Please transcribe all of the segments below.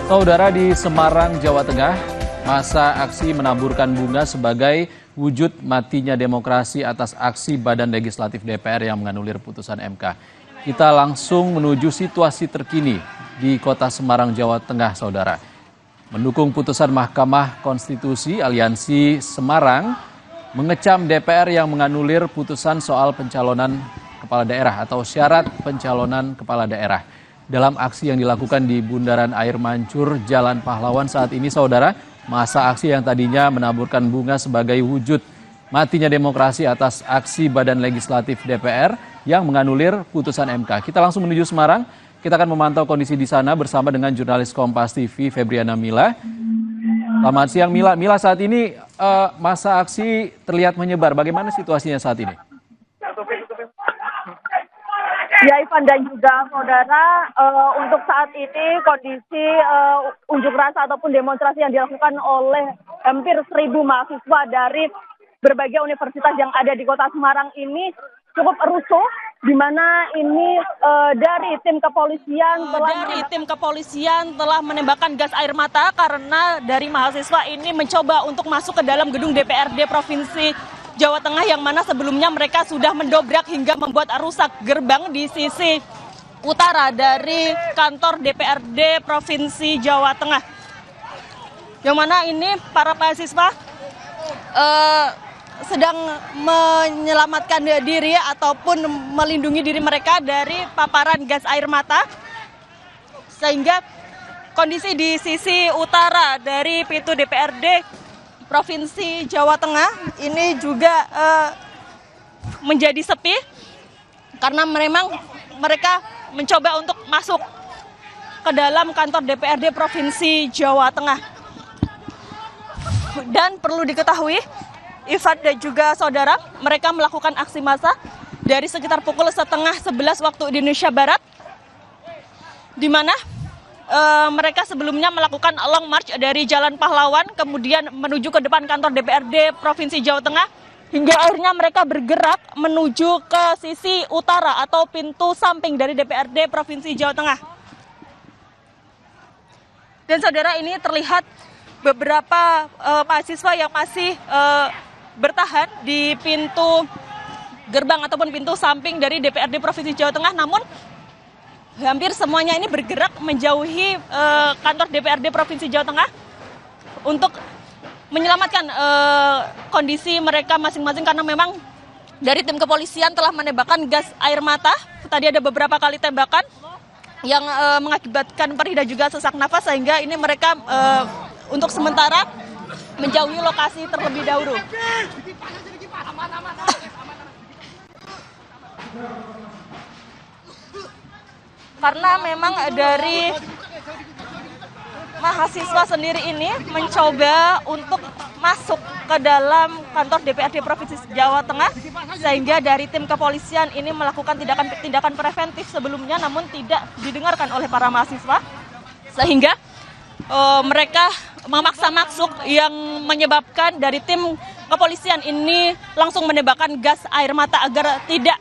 Saudara, di Semarang, Jawa Tengah, masa aksi menaburkan bunga sebagai wujud matinya demokrasi atas aksi Badan Legislatif DPR yang menganulir putusan MK. Kita langsung menuju situasi terkini di Kota Semarang, Jawa Tengah, saudara. Mendukung putusan Mahkamah Konstitusi, Aliansi Semarang mengecam DPR yang menganulir putusan soal pencalonan kepala daerah atau syarat pencalonan kepala daerah. Dalam aksi yang dilakukan di Bundaran Air Mancur, Jalan Pahlawan saat ini, saudara, masa aksi yang tadinya menaburkan bunga sebagai wujud matinya demokrasi atas aksi Badan Legislatif DPR yang menganulir putusan MK. Kita langsung menuju Semarang. Kita akan memantau kondisi di sana bersama dengan jurnalis Kompas TV, Febriana Mila. Selamat siang, Mila. Mila, saat ini masa aksi terlihat menyebar. Bagaimana situasinya saat ini? Ya, Ivan dan juga saudara, untuk saat ini kondisi unjuk rasa ataupun demonstrasi yang dilakukan oleh hampir 1.000 mahasiswa dari berbagai universitas yang ada di Kota Semarang ini cukup rusuh, di mana ini dari tim kepolisian telah menembakkan gas air mata karena dari mahasiswa ini mencoba untuk masuk ke dalam gedung DPRD Provinsi Jawa Tengah yang mana sebelumnya mereka sudah mendobrak hingga membuat rusak gerbang di sisi utara dari kantor DPRD Provinsi Jawa Tengah. Yang mana ini para mahasiswa sedang menyelamatkan diri ataupun melindungi diri mereka dari paparan gas air mata. Sehingga kondisi di sisi utara dari pintu DPRD Provinsi Jawa Tengah ini juga menjadi sepi karena memang mereka mencoba untuk masuk ke dalam kantor DPRD Provinsi Jawa Tengah. Dan perlu diketahui, Ivan dan juga saudara, mereka melakukan aksi massa dari sekitar pukul 10:30 waktu Indonesia Barat, di mana mereka sebelumnya melakukan long march dari Jalan Pahlawan, kemudian menuju ke depan kantor DPRD Provinsi Jawa Tengah, hingga akhirnya mereka bergerak menuju ke sisi utara atau pintu samping dari DPRD Provinsi Jawa Tengah. Dan saudara, ini terlihat beberapa mahasiswa yang masih bertahan di pintu gerbang ataupun pintu samping dari DPRD Provinsi Jawa Tengah, namun hampir semuanya ini bergerak menjauhi kantor DPRD Provinsi Jawa Tengah untuk menyelamatkan kondisi mereka masing-masing karena memang dari tim kepolisian telah menembakkan gas air mata. Tadi ada beberapa kali tembakan yang mengakibatkan perih dan juga sesak nafas, sehingga ini mereka untuk sementara menjauhi lokasi terlebih dahulu. Karena memang dari mahasiswa sendiri ini mencoba untuk masuk ke dalam kantor DPRD Provinsi Jawa Tengah, sehingga dari tim kepolisian ini melakukan tindakan preventif sebelumnya, namun tidak didengarkan oleh para mahasiswa, sehingga mereka memaksa masuk yang menyebabkan dari tim kepolisian ini langsung menembakkan gas air mata agar tidak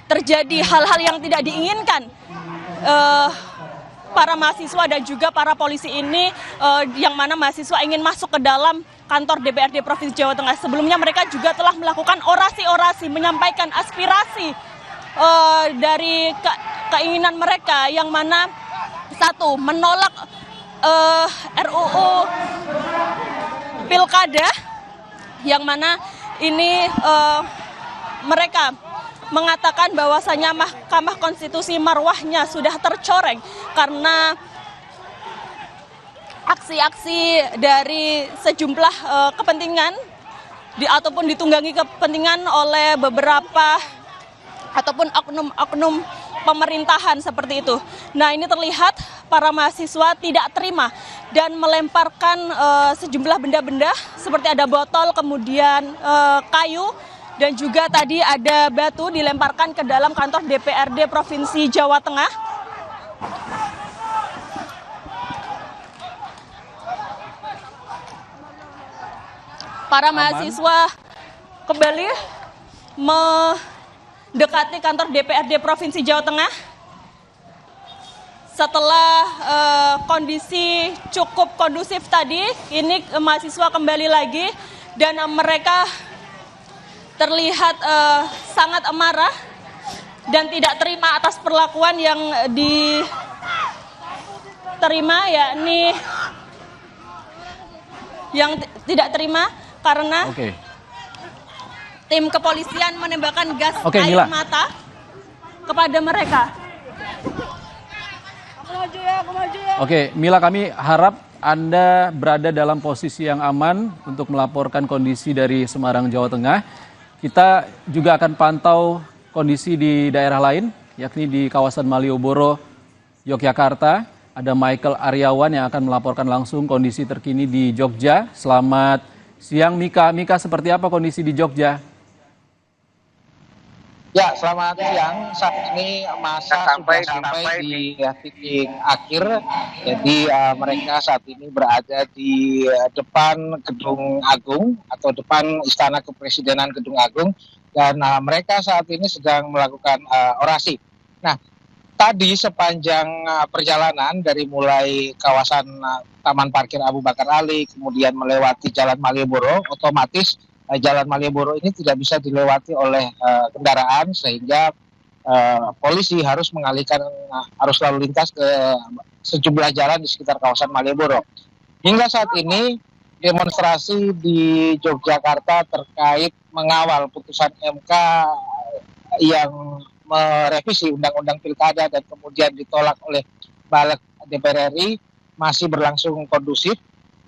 terjadi hal-hal yang tidak diinginkan. Para mahasiswa dan juga para polisi ini yang mana mahasiswa ingin masuk ke dalam kantor DPRD Provinsi Jawa Tengah. Sebelumnya mereka juga telah melakukan orasi-orasi menyampaikan aspirasi dari keinginan mereka, yang mana satu, menolak RUU Pilkada, yang mana ini mereka mengatakan bahwasanya Mahkamah Konstitusi marwahnya sudah tercoreng karena aksi-aksi dari sejumlah kepentingan ataupun ditunggangi kepentingan oleh beberapa ataupun oknum-oknum pemerintahan seperti itu. Nah, ini terlihat para mahasiswa tidak terima dan melemparkan sejumlah benda-benda seperti ada botol, kemudian kayu, dan juga tadi ada batu dilemparkan ke dalam kantor DPRD Provinsi Jawa Tengah. Para mahasiswa kembali mendekati kantor DPRD Provinsi Jawa Tengah, setelah kondisi cukup kondusif tadi, ini mahasiswa kembali lagi dan mereka terlihat sangat amarah dan tidak terima atas perlakuan yang diterima, yakni yang tidak terima karena tim kepolisian menembakkan gas air mata kepada mereka. Oke, Mila, kami harap Anda berada dalam posisi yang aman untuk melaporkan kondisi dari Semarang, Jawa Tengah. Kita juga akan pantau kondisi di daerah lain, yakni di kawasan Malioboro, Yogyakarta. Ada Michael Aryawan yang akan melaporkan langsung kondisi terkini di Jogja. Selamat siang, Mika. Mika, seperti apa kondisi di Jogja? Ya, selamat siang. Saat ini masa sudah sampai di titik akhir. Jadi mereka saat ini berada di depan Gedung Agung atau depan Istana Kepresidenan Gedung Agung. Dan mereka saat ini sedang melakukan orasi. Nah, tadi sepanjang perjalanan dari mulai kawasan Taman Parkir Abu Bakar Ali, kemudian melewati Jalan Malioboro, otomatis Jalan Malioboro ini tidak bisa dilewati oleh kendaraan, sehingga polisi harus mengalihkan arus lalu lintas ke sejumlah jalan di sekitar kawasan Malioboro. Hingga saat ini demonstrasi di Yogyakarta terkait mengawal putusan MK yang merevisi Undang-Undang Pilkada dan kemudian ditolak oleh Balik DPR RI masih berlangsung kondusif,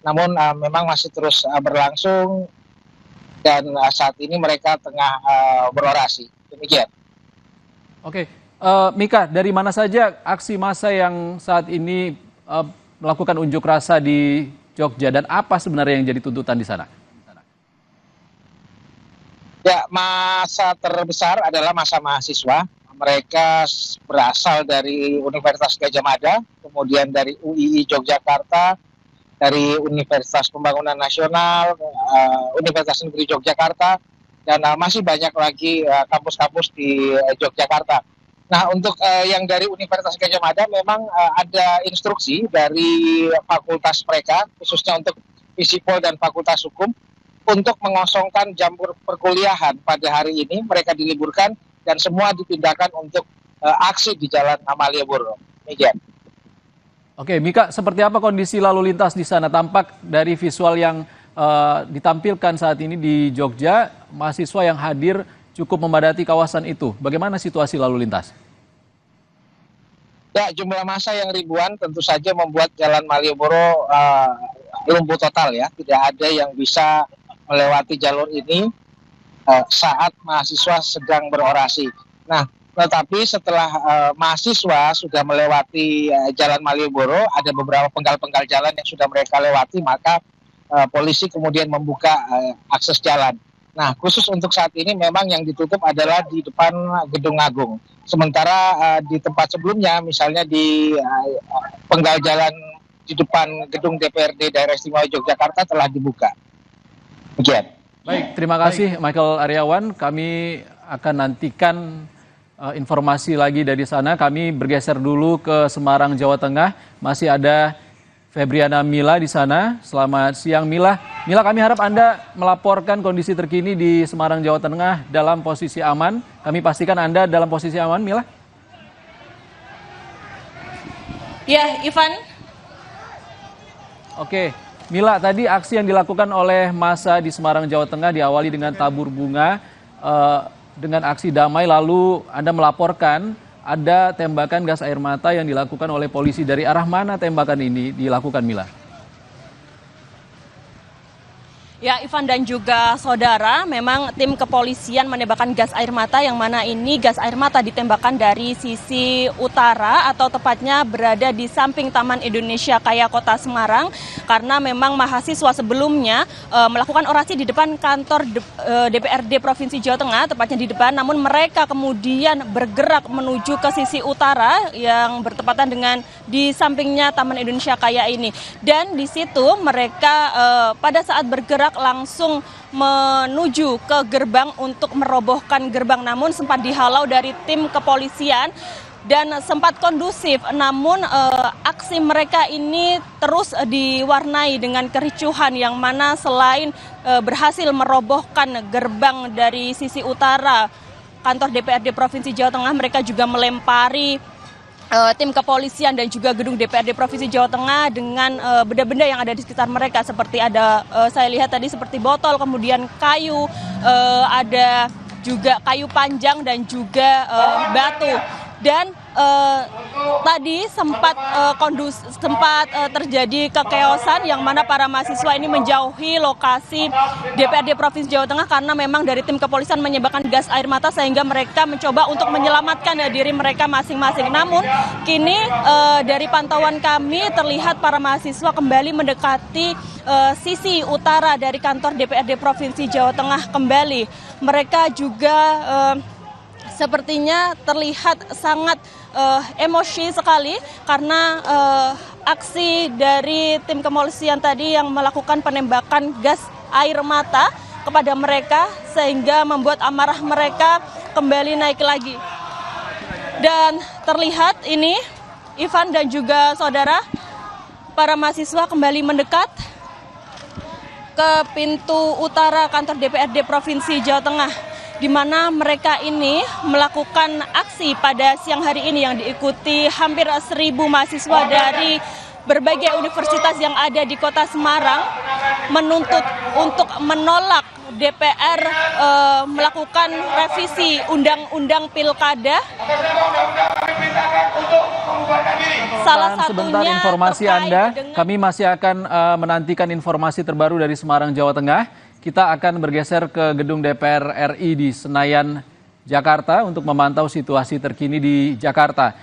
namun memang masih terus berlangsung dan saat ini mereka tengah berorasi. Demikian. Oke, Mika, dari mana saja aksi massa yang saat ini melakukan unjuk rasa di Jogja dan apa sebenarnya yang jadi tuntutan di sana? Ya, massa terbesar adalah massa mahasiswa. Mereka berasal dari Universitas Gadjah Mada, kemudian dari UII Yogyakarta, dari Universitas Pembangunan Nasional, Universitas Negeri Yogyakarta, dan masih banyak lagi kampus-kampus di Yogyakarta. Nah, untuk yang dari Universitas Gadjah Mada memang ada instruksi dari fakultas mereka, khususnya untuk Fisipol dan Fakultas Hukum, untuk mengosongkan jam perkuliahan pada hari ini. Mereka diliburkan dan semua dipindahkan untuk aksi di Jalan Malioboro. Demikian. Oke, Mika, seperti apa kondisi lalu lintas di sana? Tampak dari visual yang ditampilkan saat ini di Jogja, mahasiswa yang hadir cukup memadati kawasan itu. Bagaimana situasi lalu lintas? Ya, jumlah massa yang ribuan tentu saja membuat Jalan Malioboro lumpuh total ya. Tidak ada yang bisa melewati jalur ini saat mahasiswa sedang berorasi. Nah, tetapi setelah mahasiswa sudah melewati Jalan Malioboro, ada beberapa penggal-penggal jalan yang sudah mereka lewati, maka polisi kemudian membuka akses jalan. Nah, khusus untuk saat ini memang yang ditutup adalah di depan Gedung Agung. Sementara di tempat sebelumnya, misalnya di penggal jalan di depan Gedung DPRD Daerah Istimewa Yogyakarta telah dibuka. Demikian. Baik, terima kasih Michael Aryawan. Kami akan nantikan informasi lagi dari sana. Kami bergeser dulu ke Semarang, Jawa Tengah. Masih ada Febriana Mila di sana. Selamat siang, Mila. Mila, kami harap Anda melaporkan kondisi terkini di Semarang, Jawa Tengah dalam posisi aman. Kami pastikan Anda dalam posisi aman, Mila. Ya, Ivan. Oke. Mila, tadi aksi yang dilakukan oleh massa di Semarang, Jawa Tengah diawali dengan tabur bunga dengan aksi damai, lalu Anda melaporkan ada tembakan gas air mata yang dilakukan oleh polisi. Dari arah mana tembakan ini dilakukan, Mila? Ya, Ivan dan juga saudara, memang tim kepolisian menembakkan gas air mata, yang mana ini gas air mata ditembakkan dari sisi utara atau tepatnya berada di samping Taman Indonesia Kaya Kota Semarang, karena memang mahasiswa sebelumnya melakukan orasi di depan kantor DPRD Provinsi Jawa Tengah, tepatnya di depan, namun mereka kemudian bergerak menuju ke sisi utara yang bertepatan dengan di sampingnya Taman Indonesia Kaya ini. Dan di situ mereka pada saat bergerak bergerak langsung menuju ke gerbang untuk merobohkan gerbang, namun sempat dihalau dari tim kepolisian dan sempat kondusif. Namun aksi mereka ini terus diwarnai dengan kericuhan, yang mana selain berhasil merobohkan gerbang dari sisi utara kantor DPRD Provinsi Jawa Tengah, mereka juga melempari tim kepolisian dan juga gedung DPRD Provinsi Jawa Tengah dengan benda-benda yang ada di sekitar mereka, seperti ada saya lihat tadi seperti botol, kemudian kayu, ada juga kayu panjang dan juga batu. Dan tadi sempat terjadi kekeosan, yang mana para mahasiswa ini menjauhi lokasi DPRD Provinsi Jawa Tengah karena memang dari tim kepolisian menyebabkan gas air mata, sehingga mereka mencoba untuk menyelamatkan diri mereka masing-masing. Namun kini dari pantauan kami terlihat para mahasiswa kembali mendekati sisi utara dari kantor DPRD Provinsi Jawa Tengah kembali. Mereka juga sepertinya terlihat sangat emosi sekali karena aksi dari tim kepolisian tadi yang melakukan penembakan gas air mata kepada mereka, sehingga membuat amarah mereka kembali naik lagi. Dan terlihat ini, Ivan dan juga saudara, para mahasiswa kembali mendekat ke pintu utara kantor DPRD Provinsi Jawa Tengah, di mana mereka ini melakukan aksi pada siang hari ini yang diikuti hampir 1.000 mahasiswa dari berbagai universitas yang ada di Kota Semarang, menuntut untuk menolak DPR melakukan revisi Undang-Undang Pilkada. Salah satunya sebentar informasi Anda, kami masih akan menantikan informasi terbaru dari Semarang, Jawa Tengah. Kita akan bergeser ke gedung DPR RI di Senayan, Jakarta untuk memantau situasi terkini di Jakarta.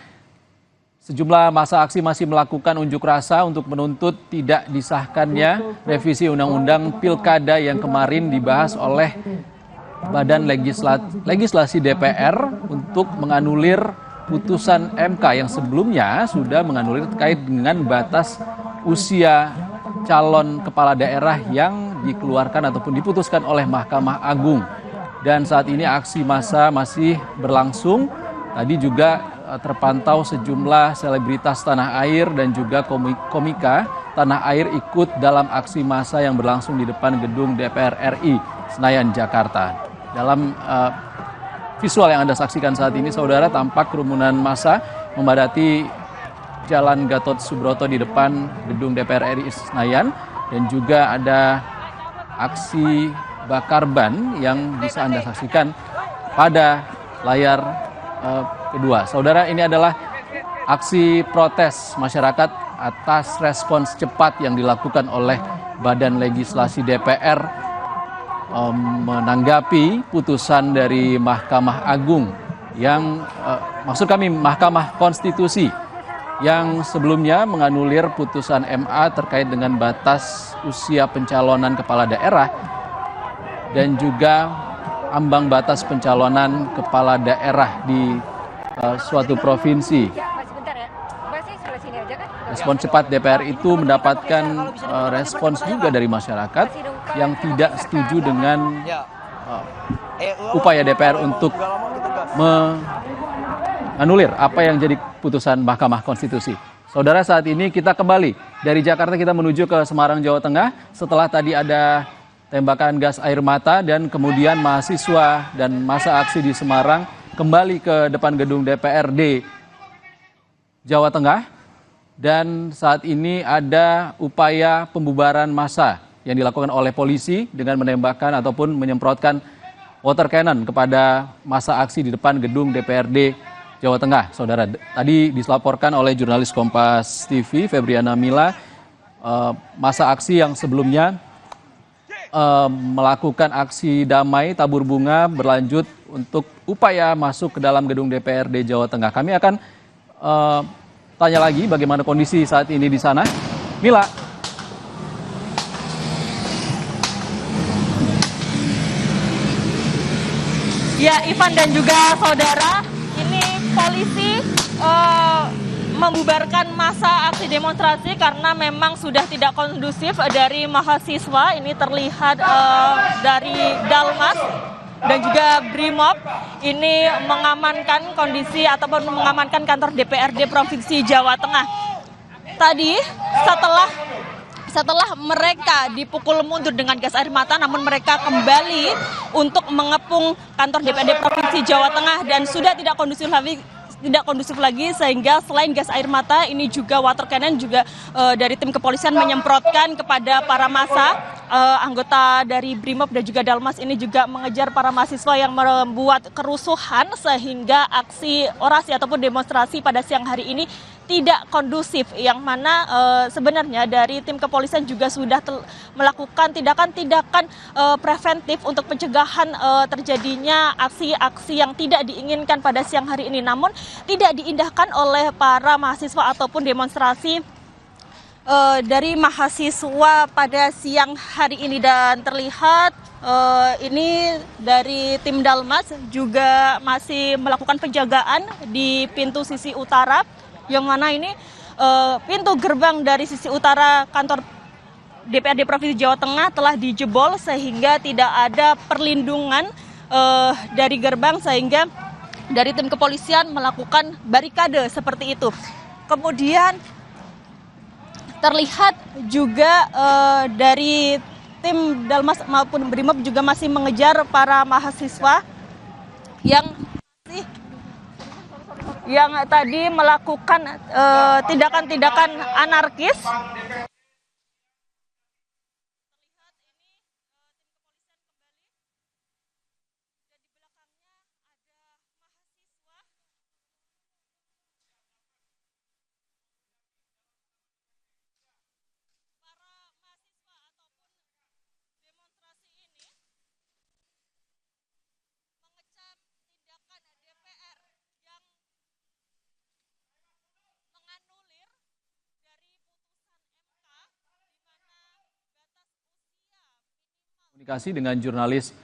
Sejumlah massa aksi masih melakukan unjuk rasa untuk menuntut tidak disahkannya revisi Undang-Undang Pilkada yang kemarin dibahas oleh Badan Legislasi DPR untuk menganulir putusan MK yang sebelumnya sudah menganulir terkait dengan batas usia calon kepala daerah yang dikeluarkan ataupun diputuskan oleh Mahkamah Agung. Dan saat ini aksi massa masih berlangsung. Tadi juga terpantau sejumlah selebritas tanah air dan juga komika tanah air ikut dalam aksi massa yang berlangsung di depan gedung DPR RI Senayan, Jakarta. Dalam visual yang Anda saksikan saat ini, saudara, tampak kerumunan massa memadati Jalan Gatot Subroto di depan gedung DPR RI Senayan, dan juga ada aksi bakar ban yang bisa Anda saksikan pada layar kedua. Saudara, ini adalah aksi protes masyarakat atas respons cepat yang dilakukan oleh Badan Legislasi DPR menanggapi putusan dari Mahkamah Agung yang maksud kami Mahkamah Konstitusi yang sebelumnya menganulir putusan MA terkait dengan batas usia pencalonan kepala daerah dan juga ambang batas pencalonan kepala daerah di suatu provinsi. Respon cepat DPR itu mendapatkan respons juga dari masyarakat yang tidak setuju dengan upaya DPR untuk menganulir apa yang jadi putusan Mahkamah Konstitusi. Saudara, saat ini kita kembali dari Jakarta, kita menuju ke Semarang, Jawa Tengah. Setelah tadi ada tembakan gas air mata dan kemudian mahasiswa dan massa aksi di Semarang kembali ke depan gedung DPRD Jawa Tengah. Dan saat ini ada upaya pembubaran massa yang dilakukan oleh polisi dengan menembakkan ataupun menyemprotkan water cannon kepada massa aksi di depan gedung DPRD Jawa Tengah. Saudara, tadi dilaporkan oleh jurnalis Kompas TV Febriana Mila, massa aksi yang sebelumnya melakukan aksi damai tabur bunga berlanjut untuk upaya masuk ke dalam gedung DPRD Jawa Tengah. Kami akan tanya lagi bagaimana kondisi saat ini di sana. Mila. Ya, Ivan dan juga saudara, ini polisi membubarkan masa aksi demonstrasi karena memang sudah tidak kondusif dari mahasiswa. Ini terlihat dari Dalmas dan juga Brimob ini mengamankan kondisi ataupun mengamankan kantor DPRD Provinsi Jawa Tengah. Tadi setelah mereka dipukul mundur dengan gas air mata, namun mereka kembali untuk mengepung kantor DPRD Provinsi Jawa Tengah dan sudah tidak kondusif lagi sehingga selain gas air mata ini juga water cannon juga dari tim kepolisian menyemprotkan kepada para massa. Anggota dari Brimob dan juga Dalmas ini juga mengejar para mahasiswa yang membuat kerusuhan sehingga aksi orasi ataupun demonstrasi pada siang hari ini tidak kondusif, yang mana sebenarnya dari tim kepolisian juga sudah melakukan tindakan-tindakan preventif untuk pencegahan terjadinya aksi-aksi yang tidak diinginkan pada siang hari ini, namun tidak diindahkan oleh para mahasiswa ataupun demonstrasi dari mahasiswa pada siang hari ini. Dan terlihat ini dari tim Dalmas juga masih melakukan penjagaan di pintu sisi utara, yang mana ini pintu gerbang dari sisi utara kantor DPRD Provinsi Jawa Tengah telah dijebol sehingga tidak ada perlindungan dari gerbang, sehingga dari tim kepolisian melakukan barikade seperti itu. Kemudian terlihat juga dari tim Dalmas maupun Brimob juga masih mengejar para mahasiswa yang tadi melakukan tindakan-tindakan anarkis. Komunikasi dengan jurnalis.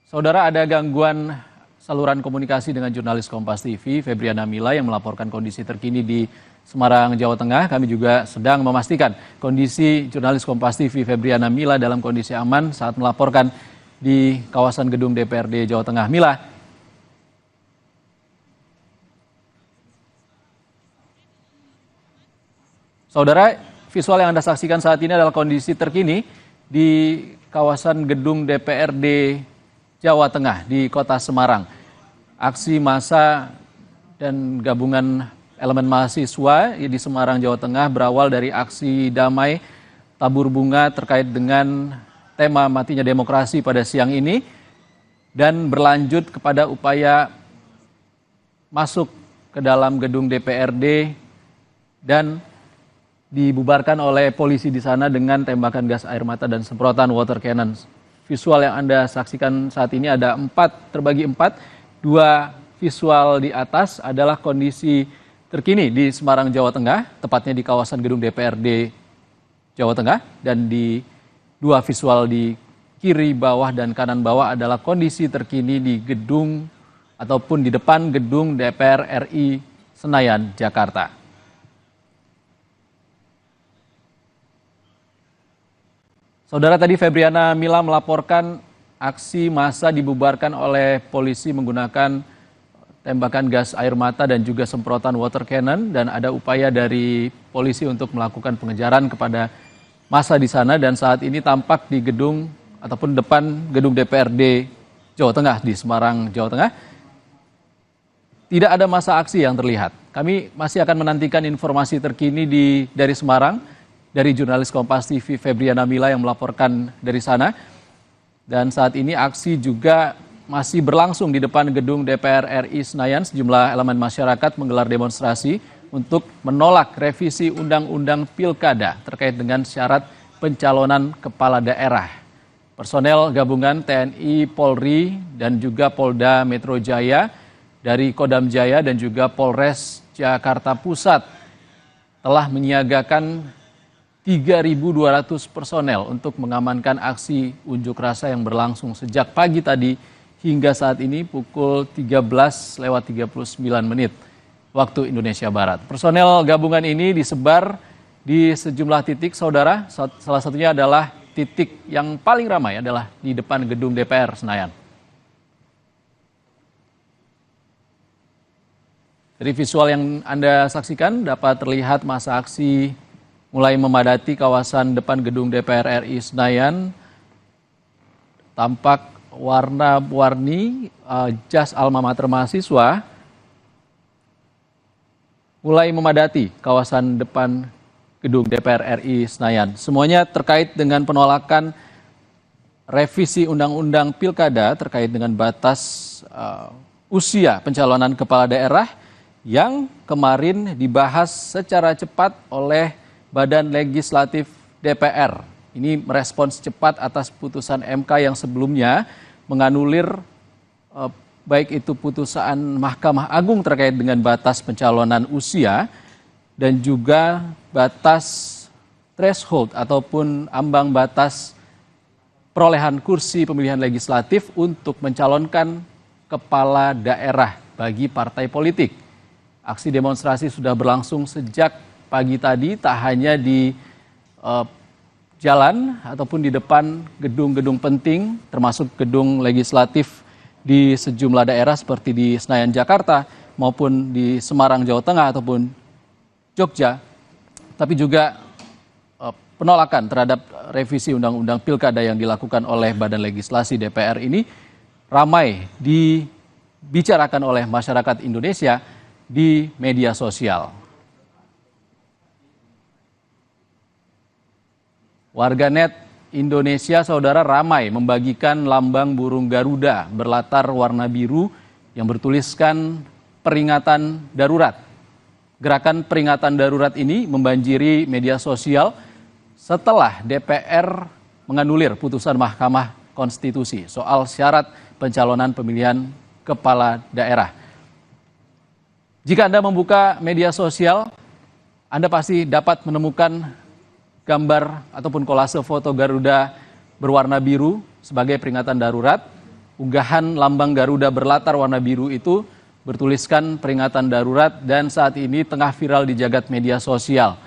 Saudara, ada gangguan saluran komunikasi dengan jurnalis Kompas TV, Febriana Mila, yang melaporkan kondisi terkini di Semarang, Jawa Tengah. Kami juga sedang memastikan kondisi jurnalis Kompas TV, Febriana Mila, dalam kondisi aman saat melaporkan di kawasan gedung DPRD Jawa Tengah. Mila. Saudara, visual yang Anda saksikan saat ini adalah kondisi terkini di kawasan gedung DPRD Jawa Tengah di Kota Semarang. Aksi massa dan gabungan elemen mahasiswa di Semarang, Jawa Tengah berawal dari aksi damai tabur bunga terkait dengan tema matinya demokrasi pada siang ini dan berlanjut kepada upaya masuk ke dalam gedung DPRD dan dibubarkan oleh polisi di sana dengan tembakan gas air mata dan semprotan water cannon. Visual yang Anda saksikan saat ini ada 4 terbagi 4. 2 visual di atas adalah kondisi terkini di Semarang, Jawa Tengah, tepatnya di kawasan gedung DPRD Jawa Tengah, dan di 2 visual di kiri bawah dan kanan bawah adalah kondisi terkini di gedung ataupun di depan gedung DPR RI Senayan, Jakarta. Saudara, tadi Febriana Mila melaporkan aksi massa dibubarkan oleh polisi menggunakan tembakan gas air mata dan juga semprotan water cannon, dan ada upaya dari polisi untuk melakukan pengejaran kepada massa di sana, dan saat ini tampak di gedung ataupun depan gedung DPRD Jawa Tengah di Semarang, Jawa Tengah tidak ada massa aksi yang terlihat. Kami masih akan menantikan informasi terkini dari Semarang dari jurnalis Kompas TV Febriana Mila yang melaporkan dari sana. Dan saat ini aksi juga masih berlangsung di depan gedung DPR RI Senayan. Sejumlah elemen masyarakat menggelar demonstrasi untuk menolak revisi Undang-Undang Pilkada terkait dengan syarat pencalonan kepala daerah. Personel gabungan TNI, Polri, dan juga Polda Metro Jaya dari Kodam Jaya dan juga Polres Jakarta Pusat telah menyiagakan 3.200 personel untuk mengamankan aksi unjuk rasa yang berlangsung sejak pagi tadi hingga saat ini pukul 13:39. waktu Indonesia Barat. Personel gabungan ini disebar di sejumlah titik, saudara. Salah satunya adalah titik yang paling ramai adalah di depan gedung DPR Senayan. Dari visual yang Anda saksikan dapat terlihat masa aksi mulai memadati kawasan depan gedung DPR RI Senayan. Tampak warna-warni jas alma mater mahasiswa mulai memadati kawasan depan gedung DPR RI Senayan. Semuanya terkait dengan penolakan revisi Undang-Undang Pilkada terkait dengan batas usia pencalonan kepala daerah yang kemarin dibahas secara cepat oleh Badan Legislatif DPR. Ini merespons cepat atas putusan MK yang sebelumnya menganulir baik itu putusan Mahkamah Agung terkait dengan batas pencalonan usia dan juga batas threshold ataupun ambang batas perolehan kursi pemilihan legislatif untuk mencalonkan kepala daerah bagi partai politik. Aksi demonstrasi sudah berlangsung sejak pagi tadi, tak hanya di jalan ataupun di depan gedung-gedung penting, termasuk gedung legislatif di sejumlah daerah seperti di Senayan, Jakarta, maupun di Semarang, Jawa Tengah, ataupun Jogja, tapi juga penolakan terhadap revisi Undang-Undang Pilkada yang dilakukan oleh Badan Legislasi DPR ini ramai dibicarakan oleh masyarakat Indonesia di media sosial. Warganet Indonesia, saudara, ramai membagikan lambang burung Garuda berlatar warna biru yang bertuliskan peringatan darurat. Gerakan peringatan darurat ini membanjiri media sosial setelah DPR menganulir putusan Mahkamah Konstitusi soal syarat pencalonan pemilihan kepala daerah. Jika Anda membuka media sosial, Anda pasti dapat menemukan gambar ataupun kolase foto Garuda berwarna biru sebagai peringatan darurat. Unggahan lambang Garuda berlatar warna biru itu bertuliskan peringatan darurat dan saat ini tengah viral di jagat media sosial.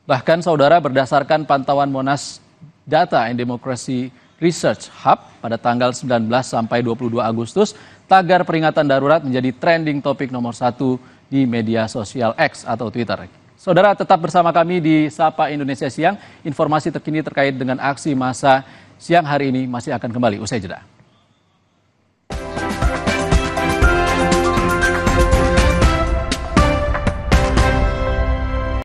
Bahkan saudara, berdasarkan pantauan Monas Data and Democracy Research Hub pada tanggal 19 sampai 22 Agustus, tagar peringatan darurat menjadi trending topik nomor 1 di media sosial X atau Twitter. Saudara, tetap bersama kami di Sapa Indonesia Siang. Informasi terkini terkait dengan aksi massa siang hari ini masih akan kembali usai jeda.